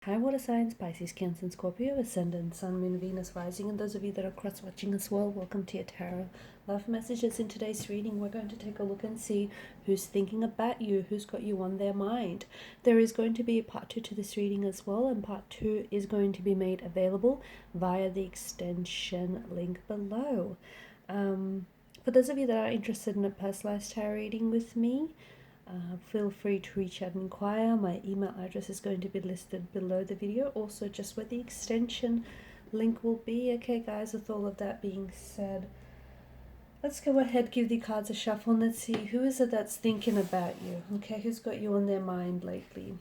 Hi, water signs, Pisces, Cancer, and Scorpio, Ascendant, Sun, Moon, Venus, Rising, and those of you that are cross-watching as well, welcome to your tarot love messages. In today's reading, we're going to take a look and see who's thinking about you, who's got you on their mind. There is going to be a part 2 to this reading as well, and part 2 is going to be made available via the extension link below. For those of you that are interested in a personalized tarot reading with me, feel free to reach out and inquire. My email address is going to be listed below the video, also just where the extension link will be. Okay guys, with all of that being said, let's go ahead, give the cards a shuffle, and let's see who is it that's thinking about you. Okay, who's got you on their mind lately?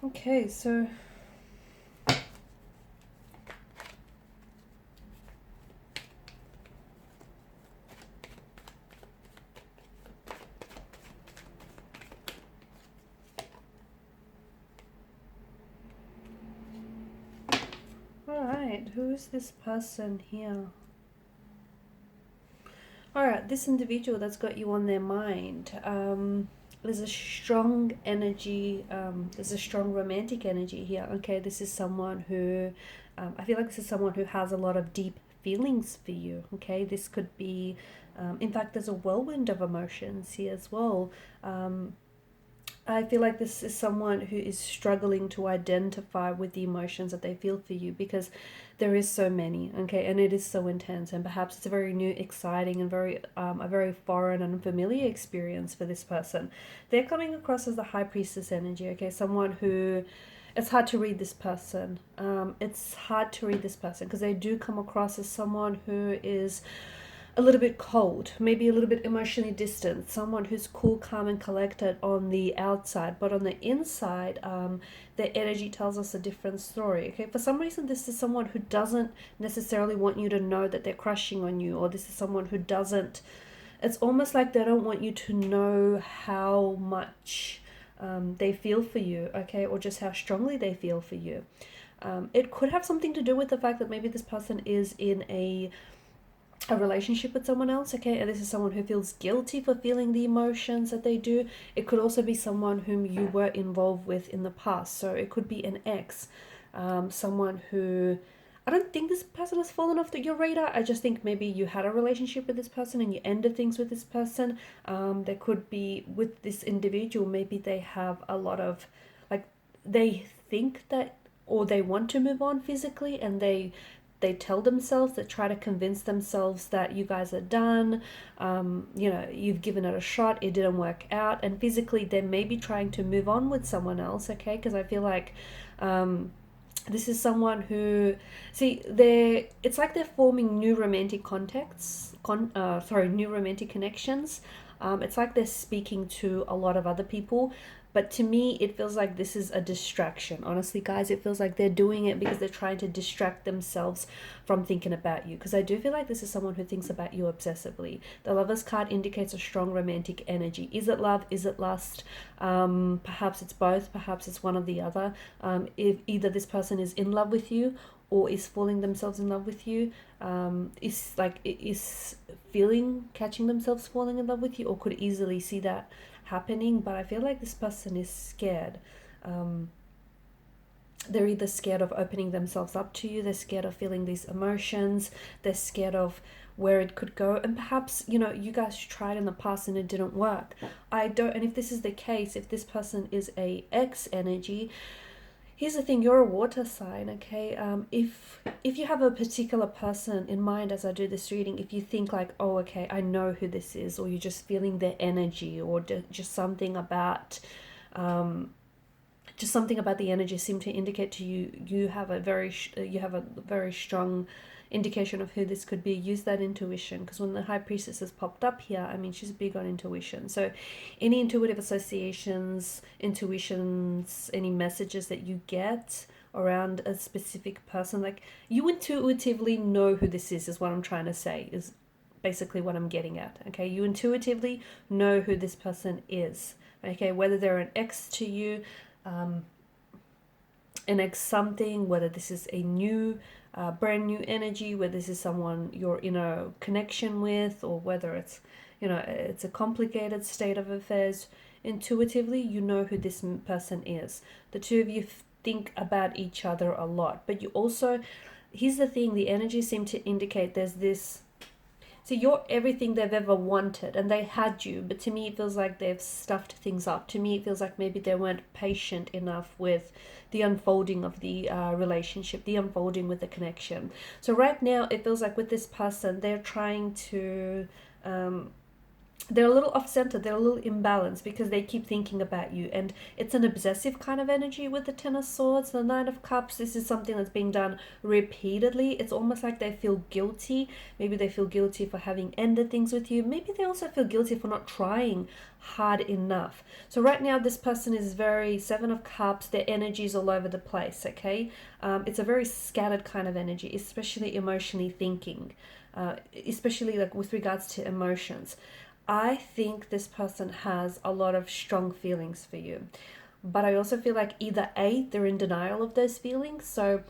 Okay, so alright, who is this person here? Alright, this individual that's got you on their mind, there's a strong energy, there's a strong romantic energy here. Okay, this is someone who, I feel like this is someone who has a lot of deep feelings for you. Okay, this could be, in fact, there's a whirlwind of emotions here as well. I feel like this is someone who is struggling to identify with the emotions that they feel for you, because there is so many, okay, and it is so intense, and perhaps it's a very new, exciting, and a very foreign and unfamiliar experience for this person. They're coming across as the High Priestess energy, okay, someone who, it's hard to read this person. It's hard to read this person because they do come across as someone who is a little bit cold, maybe a little bit emotionally distant, someone who's cool, calm, and collected on the outside, but on the inside, their energy tells us a different story. Okay, for some reason, this is someone who doesn't necessarily want you to know that they're crushing on you, or this is someone who doesn't. It's almost like they don't want you to know how much they feel for you, okay, or just how strongly they feel for you. It could have something to do with the fact that maybe this person is in a relationship with someone else, okay, and this is someone who feels guilty for feeling the emotions that they do. It could also be someone whom you were involved with in the past, so it could be an ex, someone who, I don't think this person has fallen off your radar. I just think maybe you had a relationship with this person and you ended things with this person. There could be, with this individual, maybe they have a lot of, like, they think that, or they want to move on physically, and they tell themselves, they try to convince themselves that you guys are done, you've given it a shot, it didn't work out, and physically they may be trying to move on with someone else, okay, because I feel like this is someone who, see, it's like they're forming new romantic new romantic connections. It's like they're speaking to a lot of other people, but to me, it feels like this is a distraction. Honestly, guys, it feels like they're doing it because they're trying to distract themselves from thinking about you. Because I do feel like this is someone who thinks about you obsessively. The Lover's card indicates a strong romantic energy. Is it love? Is it lust? Perhaps it's both. Perhaps it's one or the other. If either this person is in love with you or is falling themselves in love with you, is catching themselves falling in love with you, or could easily see that happening. But I feel like this person is scared. They're either scared of opening themselves up to you, they're scared of feeling these emotions, they're scared of where it could go, and perhaps, you guys tried in the past and it didn't work. And if this is the case, if this person is a ex energy, Here's the thing, you're a water sign, okay? If you have a particular person in mind as I do this reading, if you think like, oh, okay, I know who this is, or you're just feeling their energy, or just something about, the energy seem to indicate to you, you have a very strong indication of who this could be. Use that intuition, because when the High Priestess has popped up here, I mean, she's big on intuition. So any intuitive associations, intuitions, any messages that you get around a specific person, like, you intuitively know who this is what I'm trying to say, is basically what I'm getting at. Okay, you intuitively know who this person is. Okay, whether they're an ex to you, an ex something, whether this is a new brand new energy, whether this is someone you're in a connection with, or whether it's, it's a complicated state of affairs. Intuitively, you know who this person is. The two of you think about each other a lot, but you also, here's the thing, the energies seem to indicate there's this, so you're everything they've ever wanted, and they had you, but to me it feels like they've stuffed things up. To me it feels like maybe they weren't patient enough with the unfolding of the relationship, the unfolding with the connection. So right now it feels like with this person, they're trying to, they're a little off center, they're a little imbalanced, because they keep thinking about you, and it's an obsessive kind of energy with the Ten of Swords, the Nine of Cups. This is something that's being done repeatedly. It's almost like they feel guilty. Maybe they feel guilty for having ended things with you. Maybe they also feel guilty for not trying hard enough. So right now this person is very Seven of Cups. Their energy is all over the place. Okay, it's a very scattered kind of energy, especially emotionally thinking, especially like with regards to emotions. I think this person has a lot of strong feelings for you, but I also feel like either A, they're in denial of those feelings, so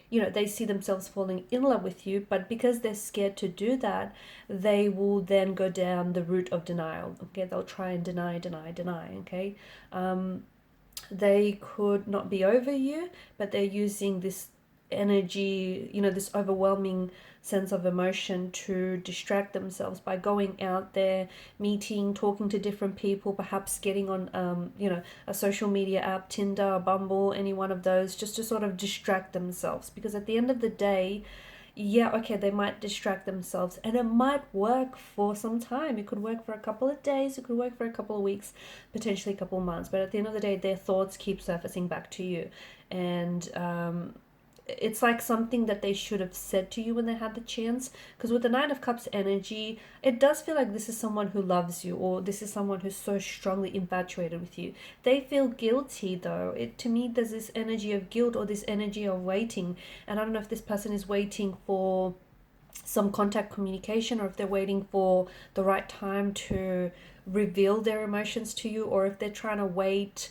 they see themselves falling in love with you, but because they're scared to do that, they will then go down the route of denial. Okay, they'll try and deny. Okay, they could not be over you, but they're using this energy, this overwhelming sense of emotion to distract themselves by going out there, meeting, talking to different people, perhaps getting on a social media app, Tinder, Bumble, any one of those, just to sort of distract themselves. Because at the end of the day, yeah, okay, they might distract themselves, and it might work for some time. It could work for a couple of days, it could work for a couple of weeks, potentially a couple of months, but at the end of the day, their thoughts keep surfacing back to you. And it's like something that they should have said to you when they had the chance. Because with the Nine of Cups energy, it does feel like this is someone who loves you, or this is someone who's so strongly infatuated with you. They feel guilty though. To me, there's this energy of guilt, or this energy of waiting. And I don't know if this person is waiting for some contact communication, or if they're waiting for the right time to reveal their emotions to you, or if they're trying to wait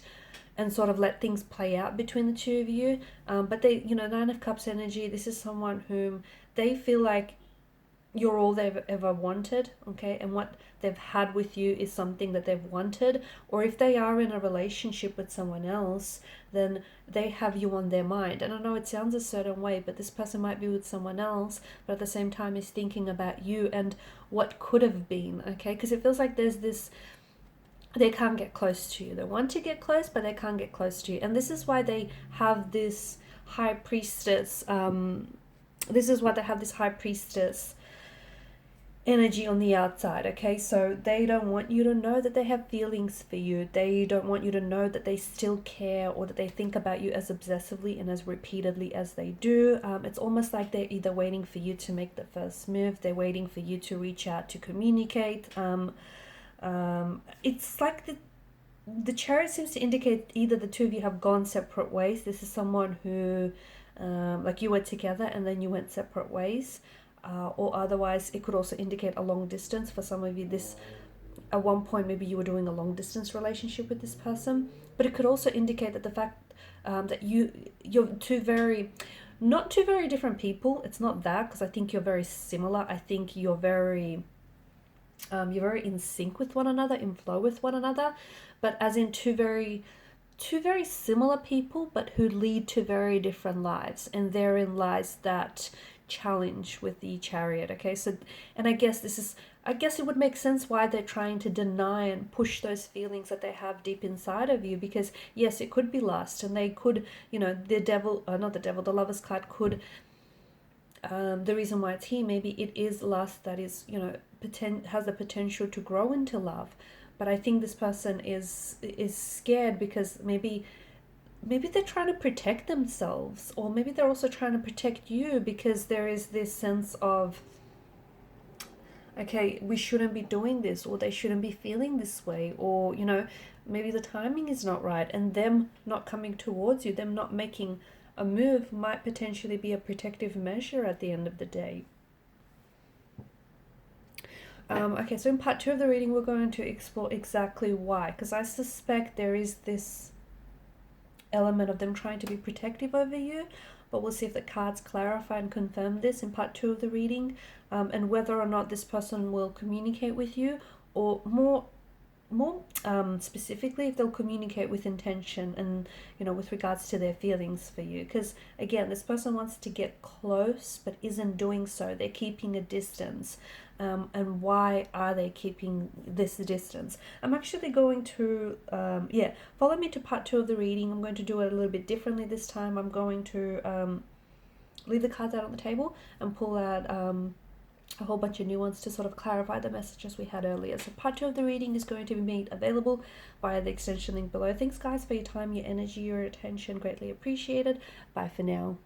and sort of let things play out between the two of you. But they, Nine of Cups energy, this is someone whom they feel like you're all they've ever wanted, okay? And what they've had with you is something that they've wanted. Or if they are in a relationship with someone else, then they have you on their mind. And I know it sounds a certain way, but this person might be with someone else, but at the same time is thinking about you and what could have been, okay? Because it feels like there's this, they can't get close to you. They want to get close, but they can't get close to you. And this is why they have this High Priestess, this is why they have this High Priestess energy on the outside, okay? So they don't want you to know that they have feelings for you. They don't want you to know that they still care, or that they think about you as obsessively and as repeatedly as they do. It's almost like they're either waiting for you to make the first move, they're waiting for you to reach out to communicate. It's like the Chariot seems to indicate either the two of you have gone separate ways. This is someone who, like, you were together and then you went separate ways, or otherwise it could also indicate a long distance for some of you. This, at one point, maybe you were doing a long distance relationship with this person, but it could also indicate that the fact that you're not two very different people. It's not that, because I think you're very similar. I think you're very in sync with one another, in flow with one another, but as in two very similar people, but who lead to very different lives, and therein lies that challenge with the Chariot. Okay, so, and I guess this is, I guess it would make sense why they're trying to deny and push those feelings that they have deep inside of you, because yes, it could be lust, and they could, you know, the devil, not the devil, the Lover's card could, the reason why it's here, maybe it is lust that is, you know, has the potential to grow into love. But I think this person is scared because maybe they're trying to protect themselves, or maybe they're also trying to protect you, because there is this sense of, okay, we shouldn't be doing this, or they shouldn't be feeling this way, or, you know, maybe the timing is not right, and them not coming towards you, them not making a move might potentially be a protective measure at the end of the day. Okay, so in part 2 of the reading, we're going to explore exactly why, because I suspect there is this element of them trying to be protective over you, but we'll see if the cards clarify and confirm this in part 2 of the reading, and whether or not this person will communicate with you, or more specifically, if they'll communicate with intention and, you know, with regards to their feelings for you. Because again, this person wants to get close but isn't doing so. They're keeping a distance. And why are they keeping this distance? I'm actually going to follow me to part 2 of the reading. I'm going to do it a little bit differently this time. I'm going to leave the cards out on the table and pull out a whole bunch of new ones to sort of clarify the messages we had earlier. So part 2 of the reading is going to be made available via the extension link below. Thanks guys for your time, your energy, your attention, greatly appreciated. Bye for now.